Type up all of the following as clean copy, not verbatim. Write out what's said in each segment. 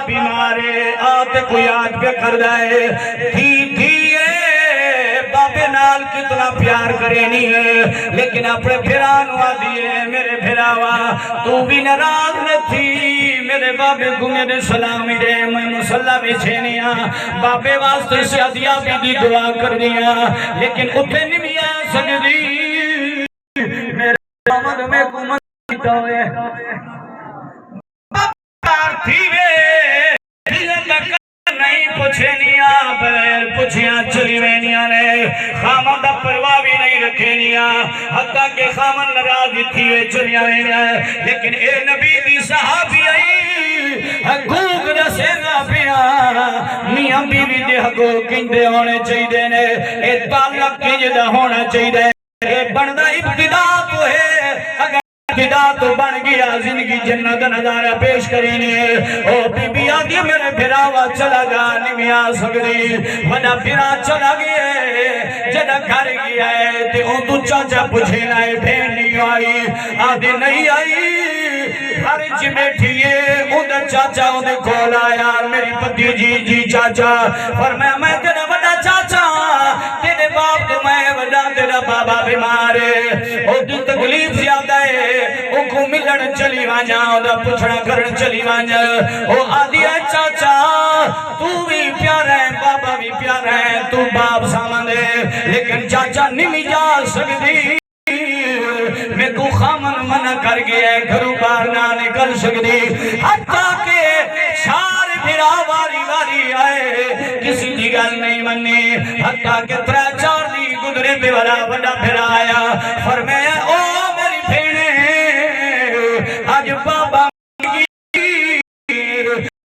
بیمارے آتے کو یاد پہ کر دائے تھی بابے نال کتنا پیار کرے نہیں ہے لیکن اپنے پھرانو آدھیے میرے پھراوا تو بھی ناراض نہ تھی میرے بابے کو میرے سلامی دے میں مسلح میں چھینیا بابے واسطے سے عدیہ بھی دی دعا کر دیا لیکن اتنے نہیں آ سکتی میرے آمد میں کمت دیتا ہوئے بابار تھی نہیں پوچھے نیا بغیر پوچھیاں چلی وینیاں نے خامن دا پرواہ بھی نہیں رکھے نیا حتیٰ کہ خامن ناراض تھی وے چلیاں وینیاں لیکن اے نبی دی صحابی آئی حقوق دا سینا پیا میاں بیوی دے حقوق کندے ہونے چاہیے نے اے تعلق کنجدہ ہونا چاہیے اے بندہ ابتدا تو ہے اگر ابتدا تو بن گیا زندگی جنت نظارہ پیش کریں او بی بی آدھی میرے بھراوا چلا گا نہیں آ سکتی وڈا بھرا چلا گیا جدہ گھر گیا ہے تے او تو چاچا پوچھے لائے بھین نہیں آئی آدھی نہیں آئی ہر جی بیٹھی ہے اندر چاچا اندر کھول آیا میری پتی جی چاچا فرمایا میں تیرا وڈا چاچا تیرے باپ تو میں وڈا تیرا بابا بیمار ہے او دی تکلیف زیادہ ہے او کو ملن چلی وانجا او دا پوچھنا کرن چلی وانجا او آدھی ہے چاچا تو بھی پیار ہے بابا بھی پیار ہے تو باپ سامان ہے لیکن چاچا نہیں جا سکتی میں کو خامن منع کر گیا ہے گھروں باہر نہ نکل سکتی حتیٰ کہ شار بھرا واری آئے کسی دی گل نہیں منی حتیٰ کہ 3-4 دی گزرے پہ بڑا بھرا آیا فرمایا او میری بھینے آج بابا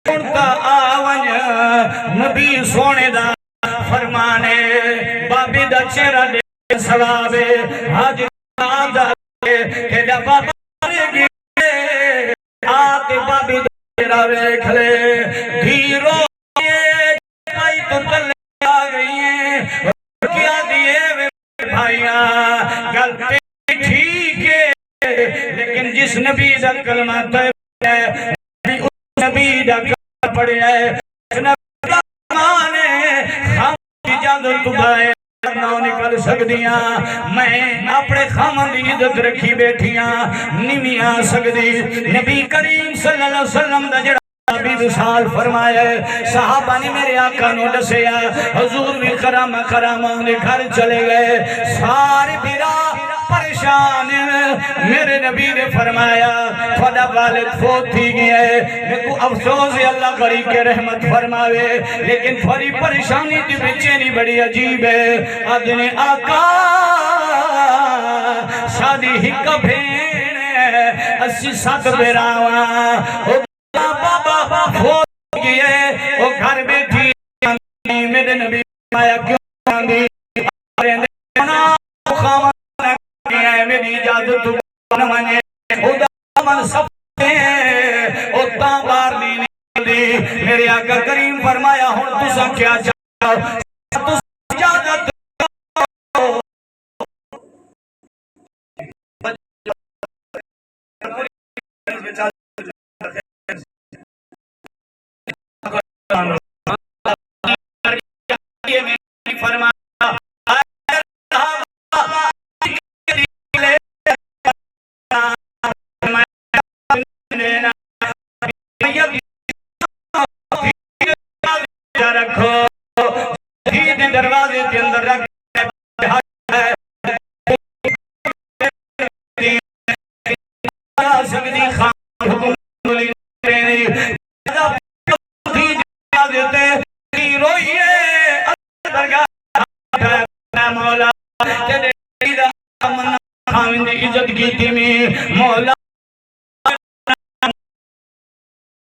انتا آون نبی سونے دا فرمانے بابی دا چہرہ دے سوابے آج آدھا کہ دا بابا رگی آتے بابی دا چہرہ ریکھ لے دھیرو آئی تو تلے آ گئی ہیں کیا دیئے بھائیاں گلتے ٹھیک ہے لیکن جس نبی دا کلمہ طیب ہے اس نبی دا کلمہ پڑے ہے اس نبی دا مانے خام اجازت بھائے نہ نکل سکدیاں میں اپنے خامن دی عزت رکھی بیٹھیاں نہیں آ سکتی نبی کریم صلی اللہ علیہ وسلم دا جڑا عبید سال فرمایا ہے صحابہ نے میرے آقا نو دسیا حضور بھی خرامہ نے گھر چلے گئے سارے بھیرا پریشان میرے نبی نے فرمایا خدا والد فوت تھی گیا ہے میں کو افسوس ہے اللہ غریب کے رحمت فرماوے لیکن تھوڑی پریشانی تھی بچینی بڑی عجیب ہے آدھنے آقا شادی ہی کا بھین ہے 80-7 بیراواں بابا فوت گئے وہ گھر بیٹھی میرے نبی آیا کیوں آندھی میری اجازت نمانے خدا من سب ہیں اتنا بار نہیں دی میرے آقا کریم فرمایا ہون تو سا کیا چاہتا تو اجازت دروازے کے اندر رکھ سکتی خان حکم روئیے مولا عزت کی تھی میں مولا